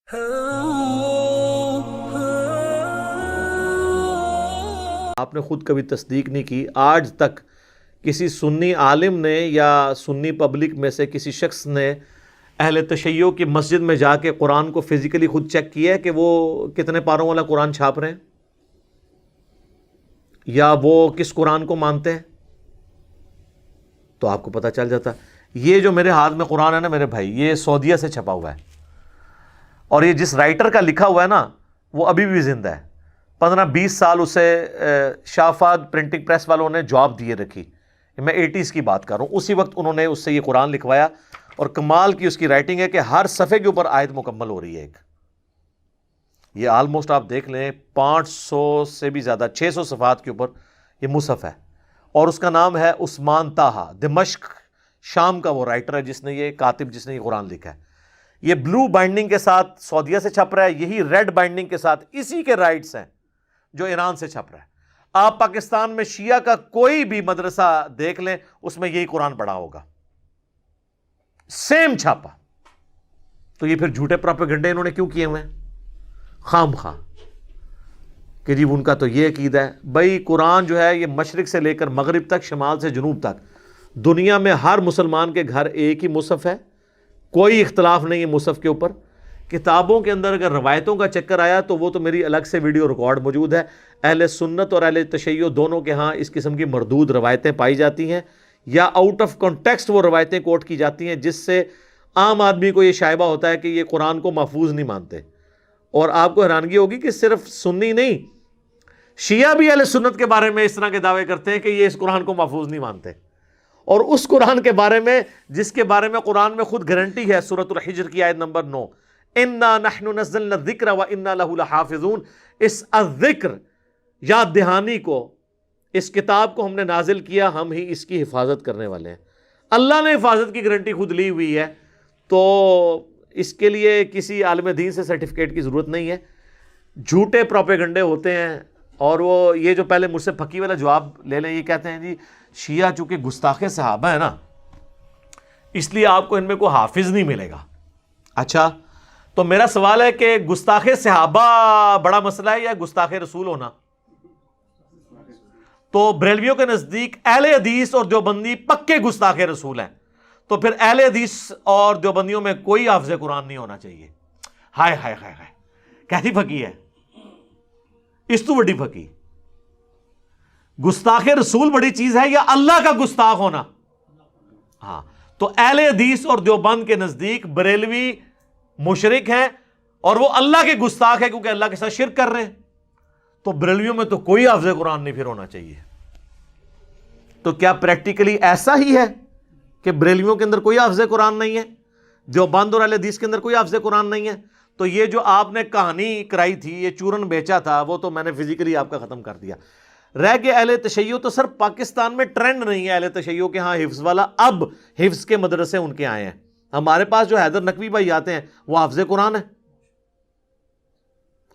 آپ نے خود کبھی تصدیق نہیں کی، آج تک کسی سنی عالم نے یا سنی پبلک میں سے کسی شخص نے اہل تشیع کی مسجد میں جا کے قرآن کو فزیکلی خود چیک کیا ہے کہ وہ کتنے پاروں والا قرآن چھاپ رہے ہیں یا وہ کس قرآن کو مانتے ہیں؟ تو آپ کو پتہ چل جاتا. یہ جو میرے ہاتھ میں قرآن ہے نا میرے بھائی، یہ سعودیہ سے چھپا ہوا ہے، اور یہ جس رائٹر کا لکھا ہوا ہے نا وہ ابھی بھی زندہ ہے. 15-20 سال اسے شافاد پرنٹنگ پریس والوں نے جاب دیے رکھی. میں 80s کی بات کر رہا ہوں. اسی وقت انہوں نے اس سے یہ قرآن لکھوایا، اور کمال کی اس کی رائٹنگ ہے کہ ہر صفحے کے اوپر آیت مکمل ہو رہی ہے ایک. یہ آلموسٹ آپ دیکھ لیں 500 سے بھی زیادہ، 600 صفحات کے اوپر یہ مصحف ہے، اور اس کا نام ہے عثمان طٰہٰ. دمشق شام کا وہ رائٹر ہے جس نے یہ کاتب جس نے یہ قرآن لکھا ہے. یہ بلو بائنڈنگ کے ساتھ سعودیہ سے چھپ رہا ہے، یہی ریڈ بائنڈنگ کے ساتھ اسی کے رائٹس ہیں جو ایران سے چھپ رہا ہے. آپ پاکستان میں شیعہ کا کوئی بھی مدرسہ دیکھ لیں، اس میں یہی قرآن پڑھا ہوگا، سیم چھاپا. تو یہ پھر جھوٹے پروپیگنڈے انہوں نے کیوں کیے ہوئے ہیں خام خواہ کہ جی ان کا تو یہ عقیدہ ہے. بھائی قرآن جو ہے یہ مشرق سے لے کر مغرب تک، شمال سے جنوب تک، دنیا میں ہر مسلمان کے گھر ایک ہی مصحف ہے، کوئی اختلاف نہیں ہے مصحف کے اوپر. کتابوں کے اندر اگر روایتوں کا چکر آیا تو وہ تو میری الگ سے ویڈیو ریکارڈ موجود ہے. اہل سنت اور اہل تشیع دونوں کے ہاں اس قسم کی مردود روایتیں پائی جاتی ہیں، یا آؤٹ آف کانٹیکسٹ وہ روایتیں کوٹ کی جاتی ہیں جس سے عام آدمی کو یہ شائبہ ہوتا ہے کہ یہ قرآن کو محفوظ نہیں مانتے. اور آپ کو حیرانگی ہوگی کہ صرف سنی نہیں، شیعہ بھی اہل سنت کے بارے میں اس طرح کے دعوے کرتے ہیں کہ یہ اس قرآن کو محفوظ نہیں مانتے. اور اس قرآن کے بارے میں جس کے بارے میں قرآن میں خود گارنٹی ہے، سورۃ الحجر کی آیت نمبر 9، اِنَّا نَحْنُ نَزَّلْنَا الذِّكْرَ وَإِنَّا لَهُ لَحَافِظُونَ. اس الذکر یاد دہانی کو، اس کتاب کو ہم نے نازل کیا، ہم ہی اس کی حفاظت کرنے والے ہیں. اللہ نے حفاظت کی گارنٹی خود لی ہوئی ہے، تو اس کے لیے کسی عالم دین سے سرٹیفکیٹ کی ضرورت نہیں ہے. جھوٹے پروپیگنڈے ہوتے ہیں. اور وہ یہ جو پہلے مجھ سے پھکی والا جواب لے لیں، یہ کہتے ہیں جی شیعہ چونکہ گستاخ صحابہ ہے نا، اس لیے آپ کو ان میں کوئی حافظ نہیں ملے گا. اچھا، تو میرا سوال ہے کہ گستاخ صحابہ بڑا مسئلہ ہے یا گستاخ رسول ہونا؟ تو بریلویوں کے نزدیک اہل حدیث اور دیوبندی پکے گستاخ رسول ہیں، تو پھر اہل حدیث اور دیوبندیوں میں کوئی حافظ قرآن نہیں ہونا چاہیے. ہائے ہائے ہائے ہائے، کیسی پھکی ہے اس تو بڑی پھکی. گستاخ رسول بڑی چیز ہے یا اللہ کا گستاخ ہونا؟ ہاں، تو اہل حدیث اور دیوبند کے نزدیک بریلوی مشرک ہیں اور وہ اللہ کے گستاخ ہیں کیونکہ اللہ کے ساتھ شرک کر رہے ہیں. تو بریلویوں میں تو کوئی حافظ قرآن نہیں پھر ہونا چاہیے. تو کیا پریکٹیکلی ایسا ہی ہے کہ بریلویوں کے اندر کوئی حافظ قرآن نہیں ہے، دیوبند اور اہل حدیث کے اندر کوئی حافظ قرآن نہیں ہے؟ تو یہ جو آپ نے کہانی کرائی تھی، یہ چورن بیچا تھا، وہ تو میں نے فزیکلی آپ کا ختم کر دیا. رہ کے اہل تشیع تو سر پاکستان میں ٹرینڈ نہیں ہے اہل تشیع کے ہاں حفظ والا. اب حفظ کے مدرسے ان کے آئے ہیں. ہمارے پاس جو حیدر نقوی بھائی آتے ہیں وہ حافظ قرآن ہے،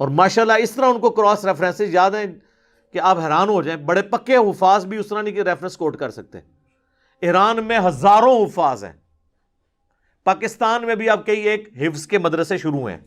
اور ماشاءاللہ اس طرح ان کو کراس ریفرنسز یاد ہیں کہ آپ حیران ہو جائیں. بڑے پکے حفاظ بھی اس طرح نہیں کہ ریفرنس کوٹ کر سکتے. ایران میں ہزاروں حفاظ ہیں، پاکستان میں بھی اب کئی ایک حفظ کے مدرسے شروع ہیں.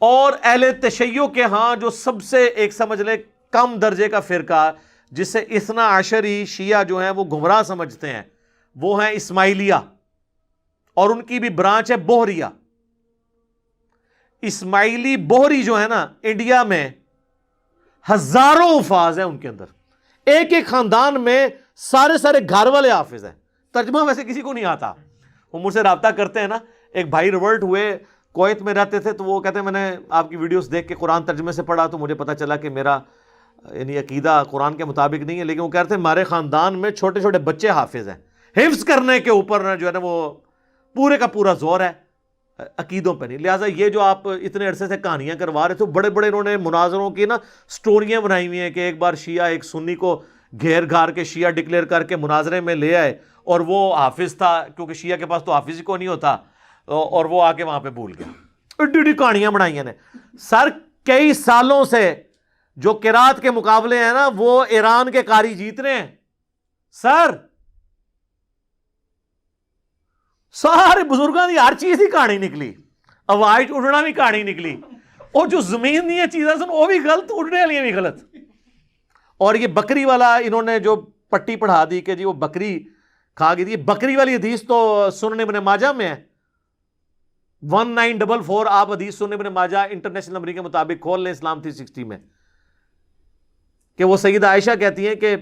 اور اہل تشیع کے ہاں جو سب سے ایک سمجھ لے کم درجے کا فرقہ جسے اثنا عشری شیعہ جو ہیں وہ گمراہ سمجھتے ہیں، وہ ہیں اسماعیلیہ، اور ان کی بھی برانچ ہے بوہریہ. اسماعیلی بوہری جو ہے نا، انڈیا میں ہزاروں حفاظ ہیں ان کے اندر. ایک ایک خاندان میں سارے گھر والے حافظ ہیں. ترجمہ ویسے کسی کو نہیں آتا. وہ مجھ سے رابطہ کرتے ہیں نا، ایک بھائی ریورٹ ہوئے، کویت میں رہتے تھے، تو وہ کہتے ہیں میں نے آپ کی ویڈیوز دیکھ کے قرآن ترجمے سے پڑھا تو مجھے پتہ چلا کہ میرا یعنی عقیدہ قرآن کے مطابق نہیں ہے، لیکن وہ کہتے ہیں ہمارے خاندان میں چھوٹے چھوٹے بچے حافظ ہیں. حفظ کرنے کے اوپر جو ہے نا وہ پورے کا پورا زور ہے، عقیدوں پہ نہیں. لہٰذا یہ جو آپ اتنے عرصے سے کہانیاں کروا رہے تھے، بڑے بڑے انہوں نے مناظروں کی نا سٹوریاں بنائی ہوئی ہیں کہ ایک بار شیعہ ایک سنی کو گھیر گھار کے شیعہ ڈکلیئر کر کے مناظرے میں لے آئے، اور وہ حافظ تھا کیونکہ شیعہ کے پاس تو حافظ ہی کو نہیں ہوتا، اور وہ آ کے وہاں پہ بھول گیا. ایڈی کہانیاں بنائی ہیں. سر کئی سالوں سے جو قرات کے مقابلے ہیں نا وہ ایران کے قاری جیت رہے ہیں. سر سارے بزرگوں کی ہر چیز ہی کہانی نکلی. آواز اڑنا بھی کہانی نکلی، اور جو زمین نہیں ہے چیزیں سن وہ بھی غلط، اڑنے والی بھی غلط. اور یہ بکری والا انہوں نے جو پٹی پڑھا دی کہ جی وہ بکری کھا گئی تھی، بکری والی حدیث تو سنن ابن ماجہ میں ہے 1944. آپ حدیث سنن ابن ماجہ انٹرنیشنل نمبر کے مطابق کھول لیں اسلام 360 میں، کہ وہ سیدہ عائشہ کہتی ہیں کہ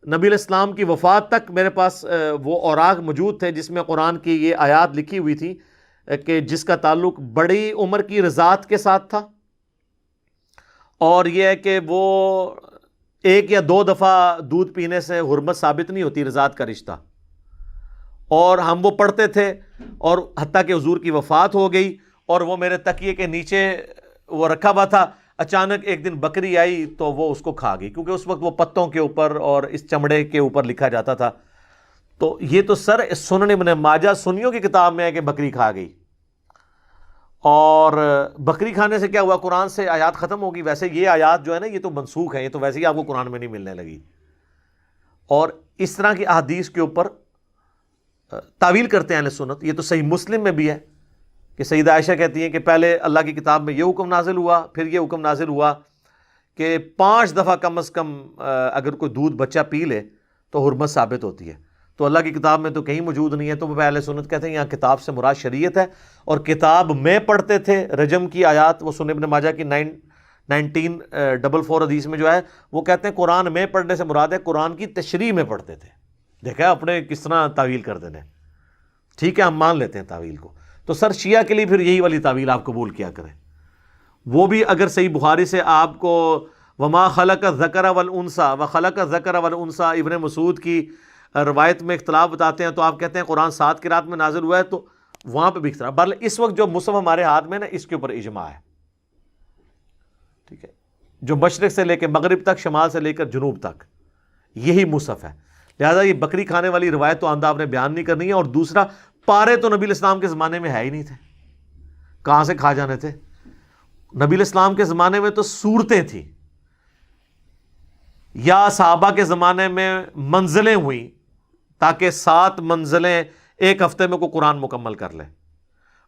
نبی علیہ السلام کی وفات تک میرے پاس وہ اوراق موجود تھے جس میں قرآن کی یہ آیات لکھی ہوئی تھی کہ جس کا تعلق بڑی عمر کی رضاعت کے ساتھ تھا، اور یہ ہے کہ وہ 1 یا 2 دفعہ دودھ پینے سے حرمت ثابت نہیں ہوتی رضاعت کا رشتہ. اور ہم وہ پڑھتے تھے، اور حتیٰ کہ حضور کی وفات ہو گئی اور وہ میرے تکیے کے نیچے وہ رکھا ہوا تھا، اچانک ایک دن بکری آئی تو وہ اس کو کھا گئی، کیونکہ اس وقت وہ پتوں کے اوپر اور اس چمڑے کے اوپر لکھا جاتا تھا. تو یہ تو سر سنن ابن ماجہ سنیوں کی کتاب میں ہے کہ بکری کھا گئی. اور بکری کھانے سے کیا ہوا؟ قرآن سے آیات ختم ہوگی. ویسے یہ آیات جو ہے نا یہ تو منسوخ ہے، یہ تو ویسے ہی آپ کو قرآن میں نہیں ملنے لگی. اور اس طرح کی احادیث کے اوپر تعویل کرتے ہیں اہل سنت. یہ تو صحیح مسلم میں بھی ہے کہ سیدہ عائشہ کہتی ہیں کہ پہلے اللہ کی کتاب میں یہ حکم نازل ہوا، پھر یہ حکم نازل ہوا کہ 5 دفعہ کم از کم اگر کوئی دودھ بچہ پی لے تو حرمت ثابت ہوتی ہے. تو اللہ کی کتاب میں تو کہیں موجود نہیں ہے. تو وہ اہل سنت کہتے ہیں یہاں کتاب سے مراد شریعت ہے، اور کتاب میں پڑھتے تھے رجم کی آیات، وہ سنن ابن ماجہ کی 1944 حدیث میں جو ہے وہ کہتے ہیں قرآن میں پڑھنے سے مراد ہے قرآن کی تشریح میں پڑھتے تھے. دیکھا اپنے کس طرح تعویل کر دینے. ٹھیک ہے ہم مان لیتے ہیں تعویل کو. تو سر شیعہ کے لیے پھر یہی والی تعویل آپ قبول کیا کریں. وہ بھی اگر صحیح بخاری سے آپ کو وما خلق الذکر والانثی وخلق الذکر والانثی ابن مسعود کی روایت میں اختلاف بتاتے ہیں، تو آپ کہتے ہیں قرآن 7 قرات میں نازل ہوا ہے، تو وہاں پہ بھی اختلاف. بہرحال اس وقت جو مصحف ہمارے ہاتھ میں نا اس کے اوپر اجماع ہے. ٹھیک ہے، جو مشرق سے لے کے مغرب تک، شمال سے لے کر جنوب تک یہی مصحف ہے. لہٰذا یہ بکری کھانے والی روایت تو آندہ آپ نے بیان نہیں کرنی ہے. اور دوسرا، پارے تو نبی الاسلام کے زمانے میں ہے ہی نہیں تھے، کہاں سے کھا جانے تھے؟ نبی الاسلام کے زمانے میں تو صورتیں تھیں، یا صحابہ کے زمانے میں منزلیں ہوئیں تاکہ 7 منزلیں ایک ہفتے میں کوئی قرآن مکمل کر لے.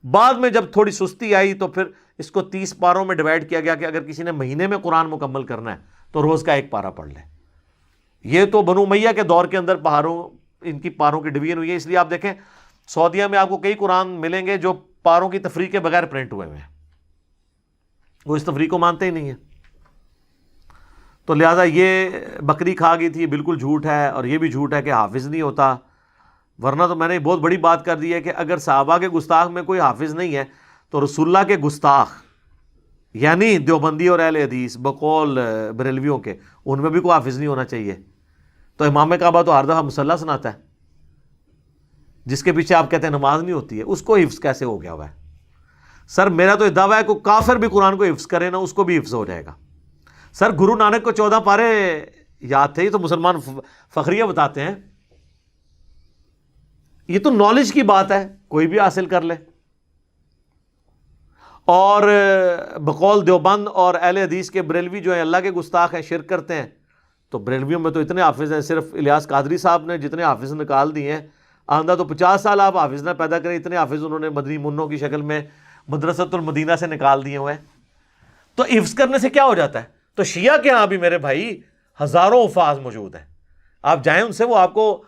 بعد میں جب تھوڑی سستی آئی تو پھر اس کو 30 پاروں میں ڈیوائڈ کیا گیا کہ اگر کسی نے مہینے میں قرآن مکمل کرنا ہے تو روز کا 1 پارہ پڑھ لے. یہ تو بنو امیہ کے دور کے اندر پہاڑوں ان کی پاروں کی ڈویژن ہوئی ہے. اس لیے آپ دیکھیں سعودیہ میں آپ کو کئی قرآن ملیں گے جو پاروں کی تفریق کے بغیر پرنٹ ہوئے ہیں، وہ اس تفریق کو مانتے ہی نہیں ہیں. تو لہٰذا یہ بکری کھا گئی تھی، یہ بالکل جھوٹ ہے. اور یہ بھی جھوٹ ہے کہ حافظ نہیں ہوتا، ورنہ تو میں نے بہت بڑی بات کر دی ہے کہ اگر صحابہ کے گستاخ میں کوئی حافظ نہیں ہے تو رسول اللہ کے گستاخ یعنی دیوبندی اور اہل حدیث بقول بریلویوں کے، ان میں بھی کوئی حافظ نہیں ہونا چاہیے. تو امام کعبہ تو ہر دفعہ مصلی سناتا ہے، جس کے پیچھے آپ کہتے ہیں نماز نہیں ہوتی ہے، اس کو حفظ کیسے ہو گیا ہوا ہے؟ سر میرا تو یہ دعویٰ ہے کہ کافر بھی قرآن کو حفظ کرے نا، اس کو بھی حفظ ہو جائے گا. سر گرو نانک کو 14 پارے یاد تھے، یہ تو مسلمان فخریہ بتاتے ہیں. یہ تو نالج کی بات ہے، کوئی بھی حاصل کر لے. اور بقول دیوبند اور اہل حدیث کے بریلوی جو ہیں اللہ کے گستاخ ہیں، شرک کرتے ہیں. تو بریلویوں میں تو اتنے حافظ ہیں، صرف الیاس قادری صاحب نے جتنے حافظ نکال دیے ہیں، آندہ تو 50 سال آپ حافظ نہ پیدا کریں، اتنے حافظ انہوں نے مدنی منوں کی شکل میں مدرسۃ المدینہ سے نکال دیے ہوئے ہیں. تو حفظ کرنے سے کیا ہو جاتا ہے؟ تو شیعہ کے ہاں بھی میرے بھائی ہزاروں حفاظ موجود ہیں، آپ جائیں ان سے، وہ آپ کو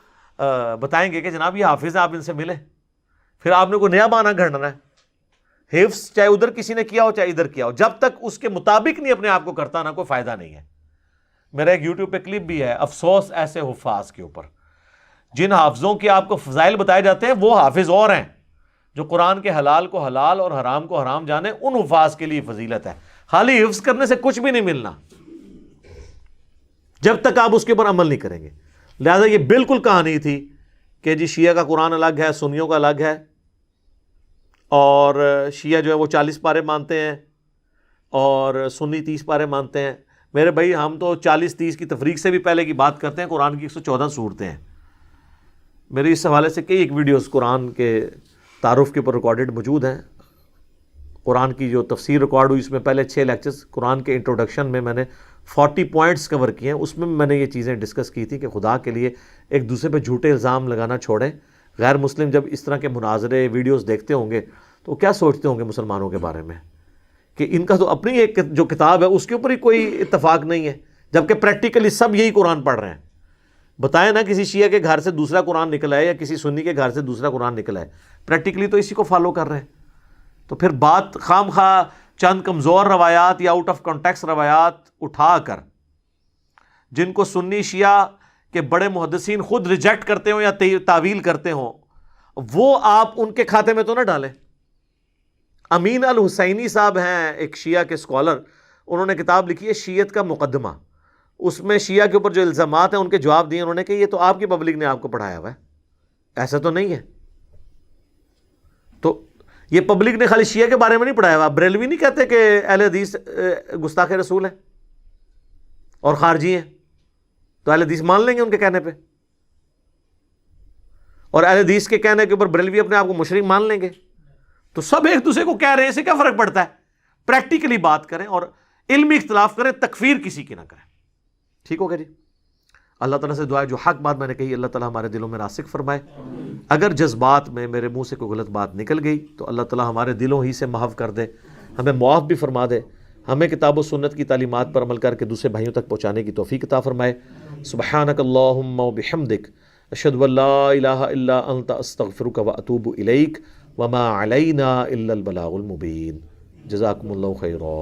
بتائیں گے کہ جناب یہ حافظ ہیں، آپ ان سے ملیں. پھر آپ نے کوئی نیا بہانہ گھڑنا ہے. حفظ چاہے ادھر کسی نے کیا ہو چاہے ادھر کیا ہو، جب تک اس کے مطابق نہیں اپنے آپ کو کرتا نا، کوئی فائدہ نہیں ہے. میرا ایک یوٹیوب پہ کلپ بھی ہے، افسوس ایسے حفاظ کے اوپر. جن حافظوں کے آپ کو فضائل بتائے جاتے ہیں وہ حافظ اور ہیں جو قرآن کے حلال کو حلال اور حرام کو حرام جانے. ان حفاظ کے لیے فضیلت ہے. خالی حفظ کرنے سے کچھ بھی نہیں ملنا جب تک آپ اس کے اوپر عمل نہیں کریں گے. لہذا یہ بالکل کہانی تھی کہ جی شیعہ کا قرآن الگ ہے، سنیوں کا الگ ہے. اور شیعہ جو ہے وہ 40 پارے مانتے ہیں اور سنی 30 پارے مانتے ہیں. میرے بھائی ہم تو 40-30 کی تفریق سے بھی پہلے کی بات کرتے ہیں. قرآن کی 114 صورتیں ہیں. میری اس حوالے سے کئی ایک ویڈیوز قرآن کے تعارف کے اوپر ریکارڈڈ موجود ہیں. قرآن کی جو تفسیر ریکارڈ ہوئی اس میں پہلے 6 لیکچرز قرآن کے انٹروڈکشن میں میں نے 40 پوائنٹس کور کیے ہیں. اس میں نے یہ چیزیں ڈسکس کی تھی کہ خدا کے لیے ایک دوسرے پہ جھوٹے الزام لگانا چھوڑیں. غیر مسلم جب اس طرح کے مناظرے ویڈیوز دیکھتے ہوں گے تو کیا سوچتے ہوں گے مسلمانوں کے بارے میں کہ ان کا تو اپنی ایک جو کتاب ہے اس کے اوپر ہی کوئی اتفاق نہیں ہے، جبکہ پریکٹیکلی سب یہی قرآن پڑھ رہے ہیں۔ بتائیں نا کسی شیعہ کے گھر سے دوسرا قرآن نکلا ہے یا کسی سنی کے گھر سے دوسرا قرآن نکلا ہے، پریکٹیکلی تو اسی کو فالو کر رہے ہیں۔ تو پھر بات خام خواہ چند کمزور روایات یا آؤٹ آف کانٹیکس روایات اٹھا کر، جن کو سنی شیعہ کے بڑے محدثین خود ریجیکٹ کرتے ہوں یا تعویل کرتے ہوں، وہ آپ ان کے کھاتے میں تو نہ ڈالیں۔ امین الحسینی صاحب ہیں ایک شیعہ کے اسکالر، انہوں نے کتاب لکھی ہے شیعت کا مقدمہ، اس میں شیعہ کے اوپر جو الزامات ہیں ان کے جواب دیے انہوں نے کہ یہ تو آپ کی پبلک نے آپ کو پڑھایا ہوا ہے، ایسا تو نہیں ہے۔ تو یہ پبلک نے خالی شیعہ کے بارے میں نہیں پڑھایا ہوا، بریلوی نہیں کہتے کہ اہل حدیث گستاخ رسول ہیں اور خارجی ہیں، تو اہل حدیث مان لیں گے ان کے کہنے پہ، اور اہل حدیث کے کہنے کے اوپر بریلوی اپنے آپ کو مشرک مان لیں گے؟ تو سب ایک دوسرے کو کہہ رہے ہیں، اسے کیا فرق پڑتا ہے؟ پریکٹیکلی بات کریں اور علمی اختلاف کریں، تکفیر کسی کی نہ کریں۔ ٹھیک ہو گیا جی؟ اللہ تعالیٰ سے دعا ہے جو حق بات میں نے کہی اللہ تعالیٰ ہمارے دلوں میں راسخ فرمائے، اگر جذبات میں میرے منہ سے کوئی غلط بات نکل گئی تو اللہ تعالیٰ ہمارے دلوں ہی سے محو کر دے، ہمیں معاف بھی فرما دے، ہمیں کتاب و سنت کی تعلیمات پر عمل کر کے دوسرے بھائیوں تک پہنچانے کی توفیق عطا فرمائے۔ سبحانک اللہم و بحمدک، اشہد ان لا الہ الا انت، استغفرک و اتوب الیک، وما علینا الا البلاغ المبین۔ جزاکم اللہ خیرا۔